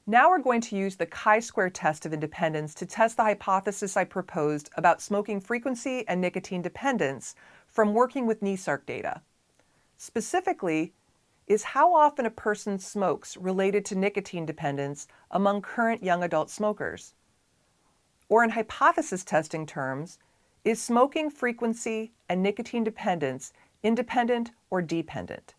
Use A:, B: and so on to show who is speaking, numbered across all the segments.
A: Now we're going to use the chi-square test of independence to test the hypothesis I proposed about smoking frequency and nicotine dependence from working with NESARC data. Specifically, is how often a person smokes related to nicotine dependence among current young adult smokers. Or in hypothesis testing terms, is smoking frequency and nicotine dependence independent or dependent?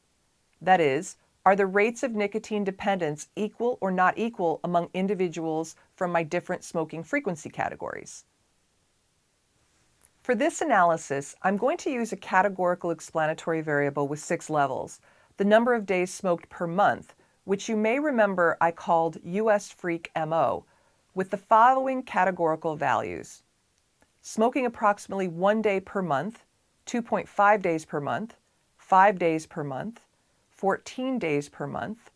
A: That is, are the rates of nicotine dependence equal or not equal among individuals from my different smoking frequency categories? For this analysis, I'm going to use a categorical explanatory variable with 6 levels, the number of days smoked per month, which you may remember I called US Freak MO, with the following categorical values: smoking approximately 1 day per month, 2.5 days per month, 5 days per month, 14 days per month,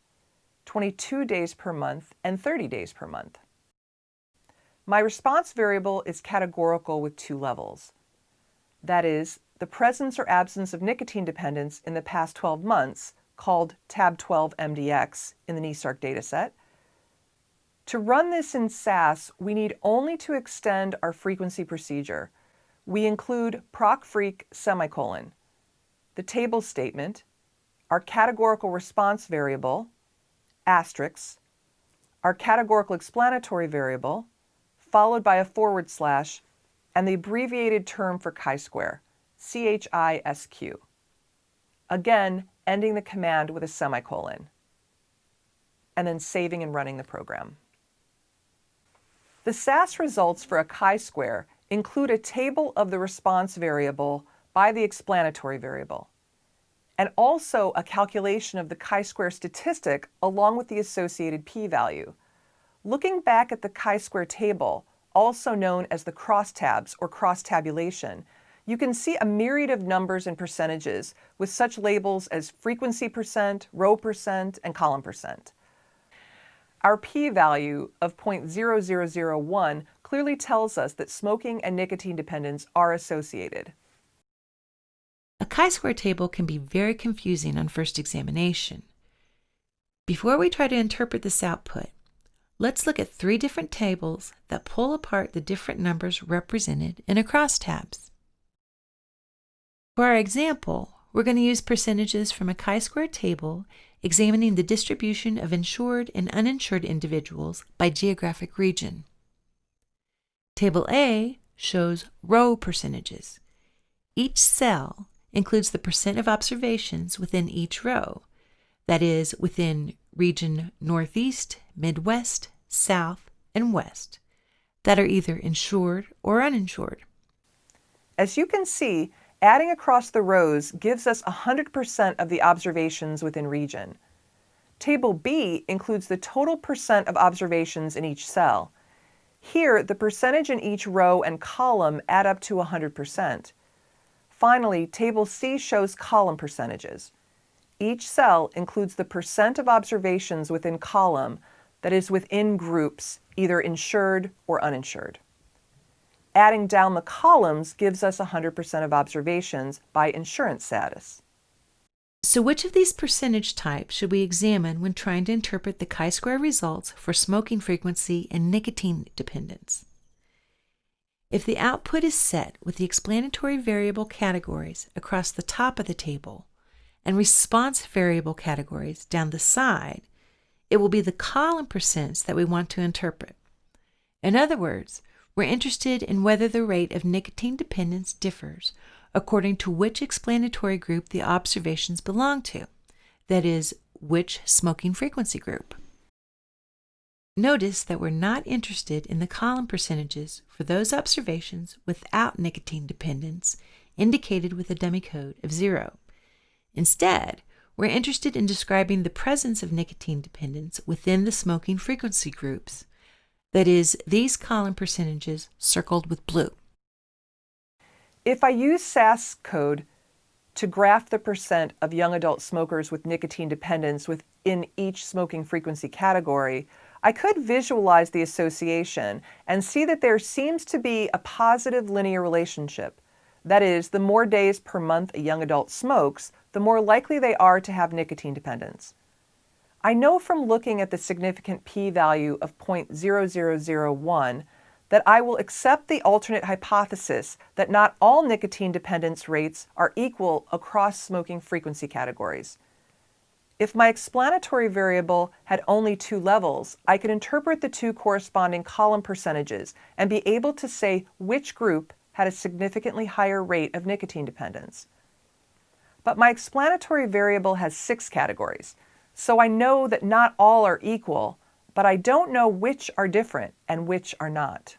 A: 22 days per month, and 30 days per month. My response variable is categorical with 2 levels. That is, the presence or absence of nicotine dependence in the past 12 months, called tab 12 MDX in the NESARC dataset. To run this in SAS, we need only to extend our frequency procedure. We include proc_freq semicolon, the table statement, our categorical response variable, asterisk, our categorical explanatory variable, followed by a /, and the abbreviated term for chi-square, CHISQ. Again, ending the command with a semicolon, and then saving and running the program. The SAS results for a chi-square include a table of the response variable by the explanatory variable, and also a calculation of the chi-square statistic along with the associated p-value. Looking back at the chi-square table, also known as the crosstabs or cross-tabulation, you can see a myriad of numbers and percentages with such labels as frequency percent, row percent, and column percent. Our p-value of 0.0001 clearly tells us that smoking and nicotine dependence are associated.
B: A chi-square table can be very confusing on first examination. Before we try to interpret this output, let's look at 3 different tables that pull apart the different numbers represented in a crosstabs. For our example, we're going to use percentages from a chi-square table examining the distribution of insured and uninsured individuals by geographic region. Table A shows row percentages. Each cell includes the percent of observations within each row, that is, within region Northeast, Midwest, South, and West, that are either insured or uninsured.
A: As you can see, adding across the rows gives us 100% of the observations within region. Table B includes the total percent of observations in each cell. Here, the percentage in each row and column add up to 100%. Finally, Table C shows column percentages. Each cell includes the percent of observations within column that is within groups, either insured or uninsured. Adding down the columns gives us 100% of observations by insurance status.
B: So which of these percentage types should we examine when trying to interpret the chi-square results for smoking frequency and nicotine dependence? If the output is set with the explanatory variable categories across the top of the table and response variable categories down the side, it will be the column percents that we want to interpret. In other words, we're interested in whether the rate of nicotine dependence differs according to which explanatory group the observations belong to, that is, which smoking frequency group. Notice that we're not interested in the column percentages for those observations without nicotine dependence, indicated with a dummy code of 0. Instead, we're interested in describing the presence of nicotine dependence within the smoking frequency groups, that is, these column percentages circled with blue.
A: If I use SAS code to graph the percent of young adult smokers with nicotine dependence within each smoking frequency category, I could visualize the association and see that there seems to be a positive linear relationship. That is, the more days per month a young adult smokes, the more likely they are to have nicotine dependence. I know from looking at the significant p-value of 0.0001 that I will accept the alternate hypothesis that not all nicotine dependence rates are equal across smoking frequency categories. If my explanatory variable had only 2 levels, I could interpret the 2 corresponding column percentages and be able to say which group had a significantly higher rate of nicotine dependence. But my explanatory variable has 6 categories, so I know that not all are equal, but I don't know which are different and which are not.